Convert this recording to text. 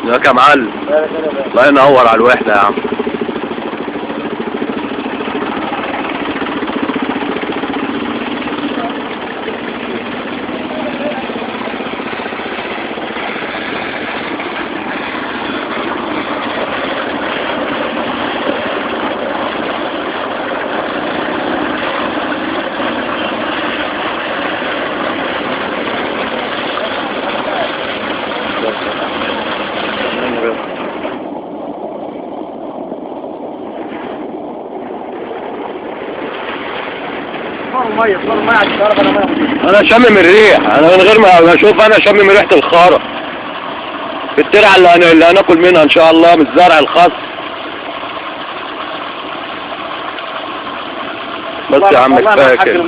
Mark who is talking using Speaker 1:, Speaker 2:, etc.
Speaker 1: ازيك يا معلم؟ الله ينور على الوحدة يا عم. انا شامم الريح، انا من غير ما اشوف انا شامم ريحة الخارة في الترعة اللي هناكل منها ان شاء الله من الزرع الخاص. بس يا عم كفاية كده.